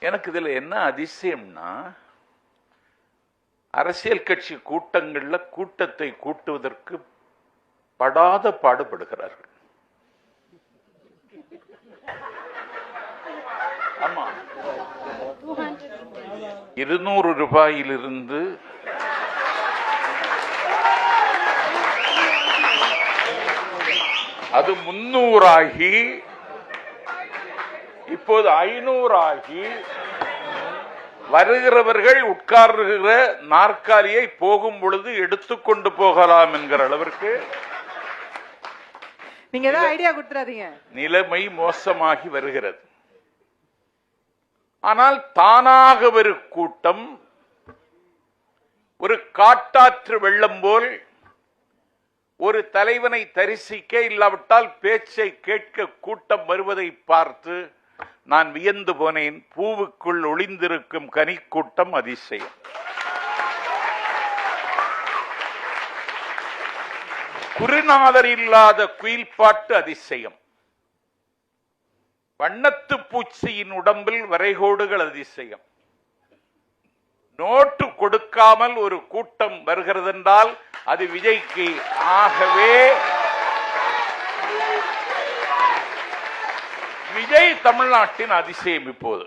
எனக்கு இதுல என்ன அதிசயம்னா, அரசியல் கட்சி கூட்டங்கள்ல கூட்டத்தை கூட்டுவதற்கு படாத பாடுபடுகிறார்கள். ஆமா, 200 ரூபாயிலிருந்து அது 300 ஆகி இப்போது 500 ஆகி வருகிறவர்கள் உட்கார்கிற நாற்காலியை போகும் பொழுது எடுத்துக்கொண்டு போகலாம் என்கிற அளவிற்கு நீங்க ஏதாவது ஐடியா கொடுத்துறாதீங்க. நிலைமை மோசமாகி வருகிறது. ஆனால் தானாக ஒரு கூட்டம் ஒரு காட்டாற்று வெள்ளம் போல் ஒரு தலைவனை தரிசிக்க இல்லாவிட்டால் பேச்சை கேட்க கூட்டம் வருவதை பார்த்து நான் வியந்து போனேன். பூவுக்குள் ஒளிந்திருக்கும் கனிக்கூட்டம் அதிசயம். குருநாதர் இல்லாத குயில்பாட்டு அதிசயம். வண்ணத்து பூச்சியின் உடம்பில் வரைகோடுகள் அதிசயம். நோட்டு கொடுக்காமல் ஒரு கூட்டம் வருகிறது என்றால் அது விஜய்க்கு. ஆகவே விஜய் தமிழ்நாட்டின் அதிசயம் இப்போது.